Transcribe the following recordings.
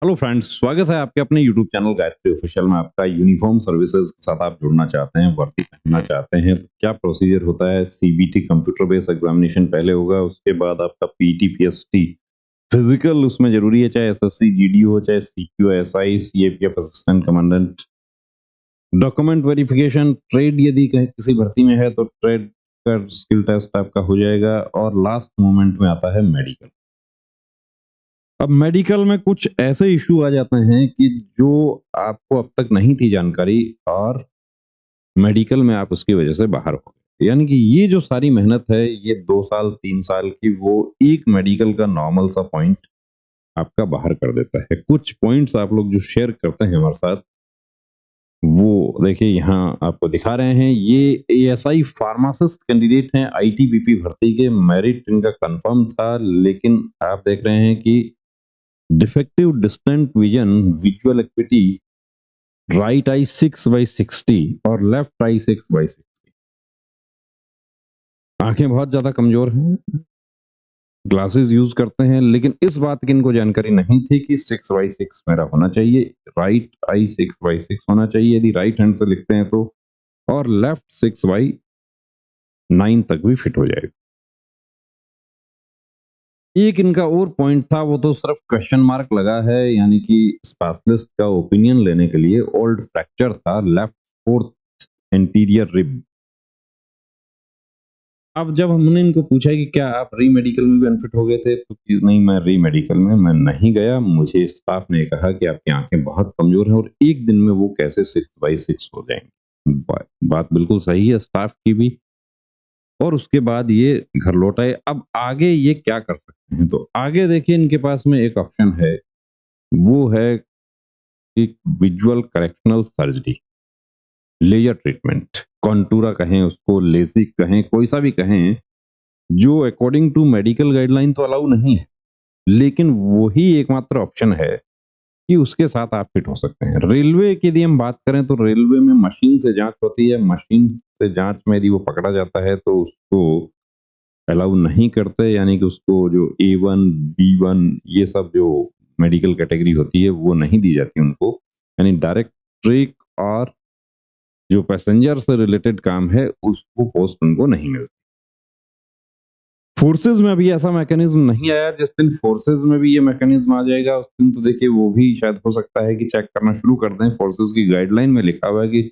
Hello friends, स्वागत है आपके अपने यूट्यूब चैनल गायत्री ऑफिशियल में। आपका यूनिफॉर्म सर्विसेज के साथ आप जुड़ना चाहते हैं, वर्दी पहनना चाहते हैं, तो क्या प्रोसीजर होता है? सीबीटी कंप्यूटर बेस्ड एग्जामिनेशन पहले होगा, उसके बाद आपका पीटी पीएसटी फिजिकल उसमें जरूरी है, चाहे एसएससी जीडी हो, चाहे CPO SI CAPF assistant commandant. Document verification, trade यदि कहीं किसी भर्ती में है तो ट्रेड का स्किल टेस्ट आपका हो जाएगा, और लास्ट मोमेंट में आता है मेडिकल। अब मेडिकल में कुछ ऐसे इश्यू आ जाते हैं कि जो आपको अब तक नहीं थी जानकारी, और मेडिकल में आप उसकी वजह से बाहर हो गए। यानी कि ये जो सारी मेहनत है, ये 2 साल 3 साल की, वो एक मेडिकल का नॉर्मल सा पॉइंट आपका बाहर कर देता है। कुछ पॉइंट्स आप लोग जो शेयर करते हैं हमारे साथ, वो देखिए यहाँ आपको दिखा रहे हैं। ये एएसआई फार्मासिस्ट कैंडिडेट हैं, आईटीबीपी भर्ती के। मेरिट इनका कंफर्म था, लेकिन आप देख रहे हैं कि defective distant vision, visual equity, right I 6/60 और लेफ्ट आई 6/60। आंखें बहुत ज्यादा कमजोर हैं, ग्लासेस यूज करते हैं, लेकिन इस बात की इनको जानकारी नहीं थी कि 6/6 मेरा होना चाहिए, राइट आई 6/6 होना चाहिए यदि राइट हैंड से लिखते हैं तो, और लेफ्ट 6/9 तक भी फिट हो जाएगा। एक इनका और पॉइंट था, वो तो सिर्फ क्वेश्चन मार्क लगा है, यानी कि स्पेशलिस्ट का ओपिनियन लेने के लिए ओल्ड फ्रैक्चर था लेफ्ट फोर्थ एंटीरियर रिब। अब जब हमने इनको पूछा कि क्या आप री मेडिकल में भी अनफिट हो गए थे, तो नहीं, मैं री मेडिकल में मैं नहीं गया। मुझे स्टाफ ने कहा कि आपकी आंखें बहुत कमजोर हैं और एक दिन में वो कैसे 6/6 हो जाएंगे। बात बिल्कुल सही है स्टाफ की भी। और उसके बाद ये घर लौट आए। अब आगे ये क्या कर सकते हैं? तो आगे देखिए, इनके पास में एक ऑप्शन है, वो है कि visual correctional surgery, laser treatment, Contoura कहें उसको, लेसिक कहें, कोई सा भी कहें, जो अकॉर्डिंग टू मेडिकल गाइडलाइन तो अलाउ नहीं है, लेकिन वही एकमात्र ऑप्शन है कि उसके साथ आप फिट हो सकते हैं। रेलवे की यदि हम बात करें तो रेलवे में मशीन से जांच होती है। मशीन से जांच में यदि वो पकड़ा जाता है तो उसको अलाउ नहीं करते, यानी कि उसको जो A1 B1 ये सब जो मेडिकल कैटेगरी होती है वो नहीं दी जाती उनको, यानी डायरेक्ट ट्रेक और जो पैसेंजर से रिलेटेड काम है उसको पोस्ट उनको नहीं मिलती। फोर्सेज में अभी ऐसा मैकेनिज्म नहीं आया। जिस दिन फोर्सेज में भी ये मैकेनिज्म आ जाएगा उस दिन तो देखिए वो भी शायद हो सकता है कि चेक करना शुरू कर दें। फोर्सेज की गाइडलाइन में लिखा हुआ है कि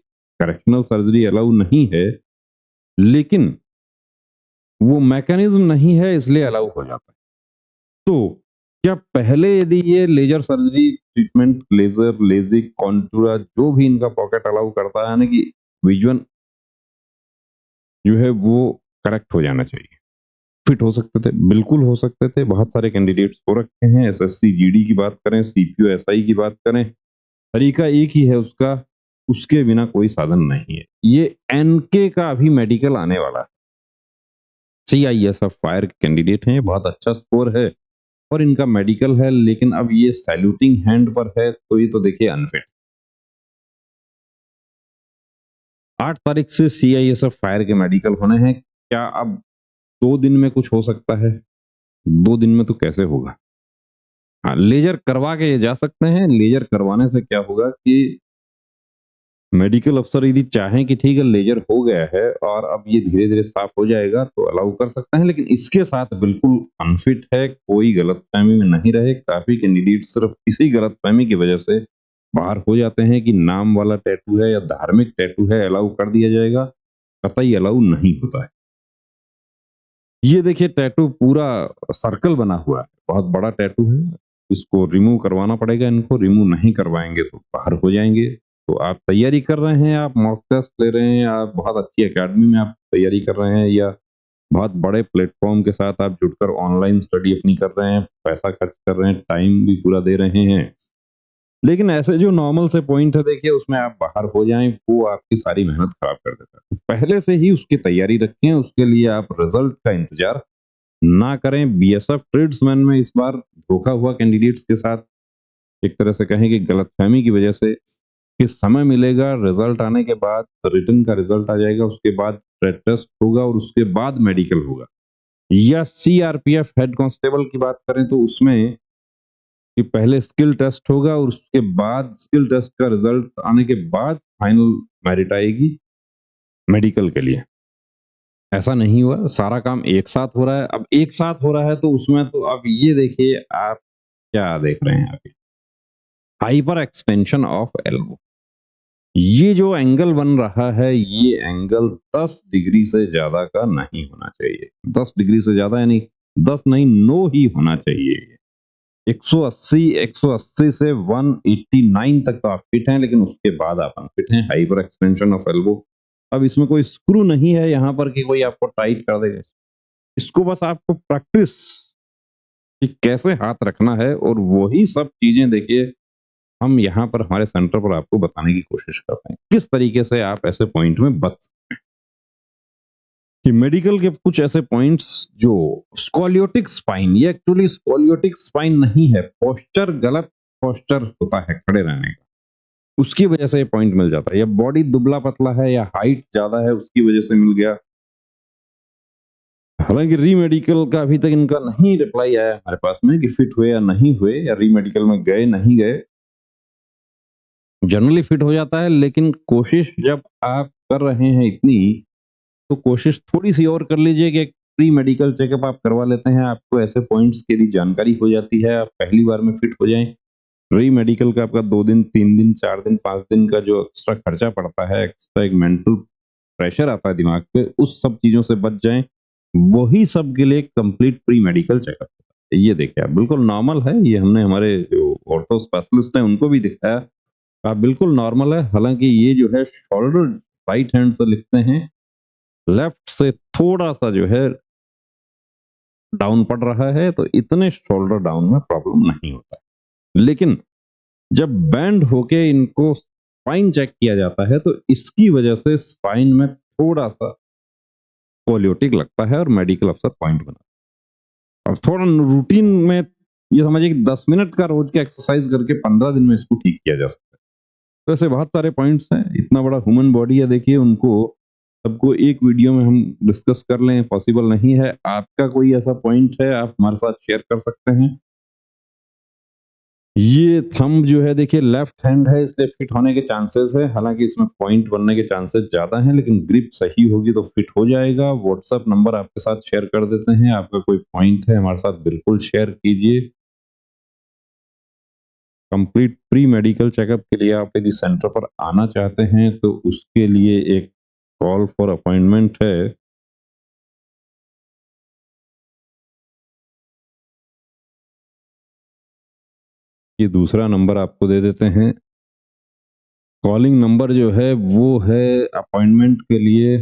करेक्शनल सर्जरी अलाउ नहीं है, लेकिन वो मैकेनिज्म नहीं है इसलिए अलाउ हो जाता है। तो क्या पहले यदि ये laser surgery treatment, laser, LASIK, Contoura, जो भी इनका पॉकेट अलाउ करता है ना, कि विजुअल जो है वो करेक्ट हो जाना चाहिए, फिट हो सकते थे, बिल्कुल हो सकते थे। बहुत सारे कैंडिडेट्स हो रखे हैं। एसएससी जीडी की बात करें, सीपीओ एसआई की बात करें, तरीका एक ही है उसका, उसके बिना कोई साधन नहीं है। ये एनके का अभी मेडिकल आने वाला है। सीआईएसएफ फायर के कैंडिडेट हैं, बहुत अच्छा स्कोर है और इनका मेडिकल है, लेकिन अब ये सैल्यूटिंग हैंड पर है, तो ये तो देखिए अनफिट। 8 तारीख से सीआईएसएफ फायर के मेडिकल होने हैं। क्या अब 2 दिन में कुछ हो सकता है? 2 दिन में तो कैसे होगा? हाँ, लेजर करवा के ये जा सकते हैं। लेजर करवाने से क्या होगा कि मेडिकल अफसर यदि चाहें कि ठीक है लेजर हो गया है और अब ये धीरे-धीरे साफ हो जाएगा, तो अलाउ कर सकते हैं, लेकिन इसके साथ बिल्कुल अनफिट है, कोई गलतफहमी में नहीं रहे। काफ़ी कैंडिडेट सिर्फ इसी गलतफहमी की वजह से बाहर हो जाते हैं कि नाम वाला टैटू है या धार्मिक टैटू है, अलाउ कर दिया जाएगा। कतई अलाउ नहीं होता है। ये देखिए टैटू पूरा सर्कल बना हुआ है, बहुत बड़ा टैटू है। इसको रिमूव करवाना पड़ेगा इनको, रिमूव नहीं करवाएँगे तो बाहर हो जाएँगे। तो आप तैयारी कर रहे हैं, आप मॉक टेस्ट ले रहे हैं, आप बहुत अच्छी अकेडमी में आप तैयारी कर रहे हैं, या बहुत बड़े प्लेटफ़ॉर्म के साथ आप जुड़कर ऑनलाइन स्टडी अपनी कर रहे हैं, पैसा खर्च कर रहे हैं, टाइम भी पूरा दे रहे हैं। लेकिन ऐसे जो नॉर्मल से पॉइंट है देखिए उसमें आप बाहर हो जाएँ, वो आपकी सारी मेहनत खराब कर देता है। तो पहले से ही उसकी तैयारी रखें, उसके लिए आप रिज़ल्ट का इंतज़ार ना करें। बीएसएफ ट्रेड्समैन में इस बार धोखा हुआ कैंडिडेट्स के साथ, एक तरह से कहें कि गलतफहमी की वजह से, कि समय मिलेगा रिजल्ट आने के बाद, रिटन का रिजल्ट आ जाएगा, उसके बाद ब्लड टेस्ट होगा और उसके बाद मेडिकल होगा। या सीआरपीएफ हेड कांस्टेबल की बात करें तो उसमें कि पहले स्किल टेस्ट होगा और उसके बाद स्किल टेस्ट का रिजल्ट आने के बाद फाइनल मेरिट आएगी मेडिकल के लिए। ऐसा नहीं हुआ, सारा काम एक साथ हो रहा है। अब एक साथ हो रहा है तो उसमें तो अब ये देखिए आप क्या देख रहे हैं अभी, हाइपर एक्सटेंशन ऑफ एल्बो। ये जो एंगल बन रहा है, ये एंगल 10 डिग्री से ज्यादा का नहीं होना चाहिए। 10 डिग्री से ज्यादा यानी 10 नहीं, 9 ही होना चाहिए। 180 से 189 तक तो आप फिट हैं, लेकिन उसके बाद आप अनफिट हैं। Hyper extension of elbow. अब इसमें कोई स्क्रू नहीं है यहाँ पर कि कोई आपको टाइट कर देगा। इसको बस आपको प्रैक्टिस कि कैसे हाथ रखना है, और वही सब चीजें देखिए हम यहाँ पर हमारे सेंटर पर आपको बताने की कोशिश करते हैं, किस तरीके से आप ऐसे पॉइंट में बच सकते हैं। कि मेडिकल के कुछ ऐसे पॉइंट्स जो स्कोलियोटिक स्पाइन, ये एक्चुअली स्कोलियोटिक स्पाइन नहीं है, पोस्चर, गलत पोस्चर होता है खड़े रहने का, उसकी वजह से ये पॉइंट मिल जाता है। या बॉडी दुबला पतला है या हाइट ज्यादा है, उसकी वजह से मिल गया। हालांकि री मेडिकल का अभी तक इनका नहीं रिप्लाई आया हमारे पास में कि फिट हुए या नहीं हुए, या री मेडिकल में गए नहीं गए। जनरली फिट हो जाता है, लेकिन कोशिश जब आप कर रहे हैं इतनी, तो कोशिश थोड़ी सी और कर लीजिए कि एक प्री मेडिकल चेकअप आप करवा लेते हैं। आपको ऐसे पॉइंट्स की यदि जानकारी हो जाती है, आप पहली बार में फिट हो जाएं। री मेडिकल का आपका 2 दिन, 3 दिन, 4 दिन, 5 दिन का जो एक्स्ट्रा खर्चा पड़ता है, एक्स्ट्रा एक मेंटल प्रेशर आता है दिमाग पे, उस सब चीजों से बच जाएं। वही सब के लिए कंप्लीट प्री मेडिकल चेकअप। ये देखिए आप, बिल्कुल नॉर्मल है। ये हमने हमारे जो ऑर्थो स्पेशलिस्ट हैं उनको भी दिखाया, आप बिल्कुल नॉर्मल है। हालांकि ये जो है शोल्डर राइट हैंड से लिखते हैं, लेफ्ट से थोड़ा सा जो है डाउन पड़ रहा है, तो इतने शोल्डर डाउन में प्रॉब्लम नहीं होता है। लेकिन जब बैंड होके इनको स्पाइन चेक किया जाता है, तो इसकी वजह से स्पाइन में थोड़ा सा कोलियोटिक लगता है और मेडिकल अफसर पॉइंट बनाता है। अब थोड़ा रूटीन में ये समझिए कि 10 मिनट का रोज का एक्सरसाइज करके 15 दिन में इसको ठीक किया जा सकता है। तो ऐसे बहुत सारे पॉइंट्स हैं, इतना बड़ा ह्यूमन बॉडी है, देखिए उनको सबको एक वीडियो में हम डिस्कस कर लें पॉसिबल नहीं है। आपका कोई ऐसा पॉइंट है आप हमारे साथ शेयर कर सकते हैं। ये थंब जो है देखिए लेफ्ट हैंड है, इसलिए फिट होने के चांसेस है। हालांकि इसमें पॉइंट बनने के चांसेस ज्यादा हैं, लेकिन ग्रिप सही होगी तो फिट हो जाएगा। व्हाट्सएप नंबर आपके साथ शेयर कर देते हैं। आपका कोई पॉइंट है हमारे साथ बिल्कुल शेयर कीजिए। कंप्लीट प्री मेडिकल चेकअप के लिए आप यदि सेंटर पर आना चाहते हैं, तो उसके लिए एक कॉल फॉर अपॉइंटमेंट है। ये दूसरा नंबर आपको दे देते हैं। कॉलिंग नंबर जो है वो है अपॉइंटमेंट के लिए।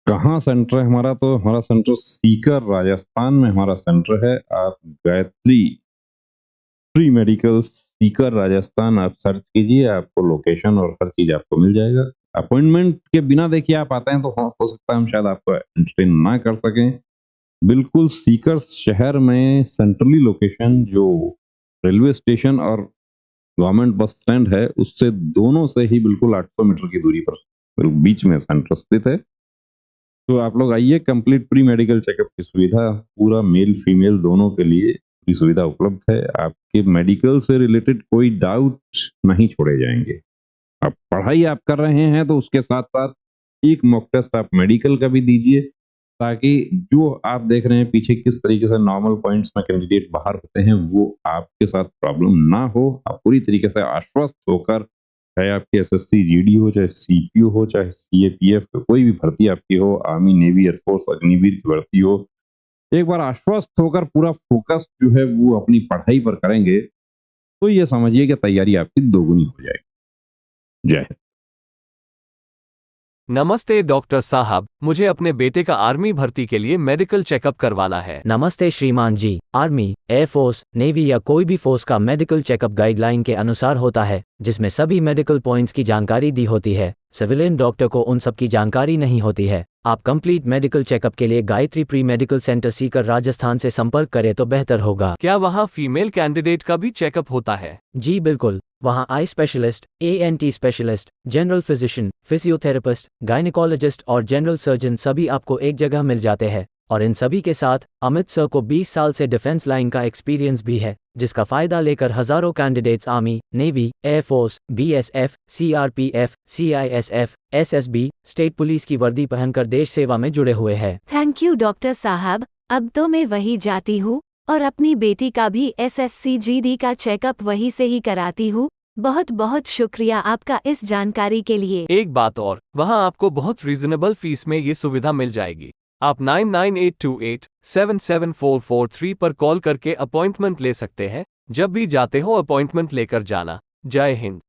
कहाँ सेंटर है हमारा? तो हमारा सेंटर सीकर राजस्थान में हमारा सेंटर है। आप गायत्री प्री मेडिकल सीकर राजस्थान आप सर्च कीजिए, आपको लोकेशन और हर चीज आपको मिल जाएगा। अपॉइंटमेंट के बिना देखिए आप आते हैं तो हो सकता है हम शायद आपको एंटरटेन ना कर सकें। बिल्कुल सीकर शहर में सेंट्रली लोकेशन, जो रेलवे स्टेशन और गवर्नमेंट बस स्टैंड है, उससे दोनों से ही बिल्कुल 800 मीटर की दूरी पर बीच में सेंटर स्थित है। तो आप लोग आइए, कंप्लीट प्री मेडिकल चेकअप की सुविधा पूरा मेल फीमेल दोनों के लिए पूरी सुविधा उपलब्ध है। आपके मेडिकल से रिलेटेड कोई डाउट नहीं छोड़े जाएंगे। अब पढ़ाई आप कर रहे हैं तो उसके साथ साथ एक मॉक टेस्ट आप मेडिकल का भी दीजिए, ताकि जो आप देख रहे हैं पीछे किस तरीके से नॉर्मल पॉइंट्स में कैंडिडेट बाहर होते हैं, वो आपके साथ प्रॉब्लम ना हो। आप पूरी तरीके से आश्वस्त होकर, चाहे आपकी एसएससी जीडी हो, चाहे सीपीओ हो, चाहे सीएपीएफ कोई भी भर्ती आपकी हो, आर्मी नेवी एयरफोर्स अग्निवीर की भर्ती हो, एक बार आश्वस्त होकर पूरा फोकस जो है वो अपनी पढ़ाई पर करेंगे, तो ये समझिए कि तैयारी आपकी दोगुनी हो जाएगी। जय हिंद। नमस्ते डॉक्टर साहब, मुझे अपने बेटे का आर्मी भर्ती के लिए मेडिकल चेकअप करवाना है। नमस्ते श्रीमान जी। आर्मी, एयरफोर्स, नेवी या कोई भी फोर्स का मेडिकल चेकअप गाइडलाइन के अनुसार होता है, जिसमें सभी मेडिकल पॉइंट्स की जानकारी दी होती है। सिविलियन डॉक्टर को उन सब की जानकारी नहीं होती है। आप कंप्लीट मेडिकल चेकअप के लिए Gayatri pre medical centre Sikar Rajasthan से संपर्क करें तो बेहतर होगा। क्या वहाँ फीमेल कैंडिडेट का भी चेकअप होता है? जी बिल्कुल, वहाँ eye specialist, ENT specialist, general physician, physiotherapist, gynaecologist और जनरल सर्जन सभी आपको एक जगह मिल जाते हैं। और इन सभी के साथ अमित सर को 20 साल से डिफेंस लाइन का एक्सपीरियंस भी है, जिसका फायदा लेकर हजारों candidates army, navy, air force, BSF, CRPF, CISF, SSB, state police की वर्दी पहनकर देश सेवा में जुड़े हुए हैं। थैंक यू डॉक्टर साहब, अब तो मैं वही जाती हूँ और अपनी बेटी का भी SSC-GD का चेकअप वहीं से ही कराती हूँ। बहुत बहुत शुक्रिया आपका इस जानकारी के लिए। एक बात और, वहां आपको बहुत रीजनेबल फीस में ये सुविधा मिल जाएगी। आप 9982877443 पर कॉल करके अपॉइंटमेंट ले सकते हैं। जब भी जाते हो अपॉइंटमेंट लेकर जाना। जय हिंद।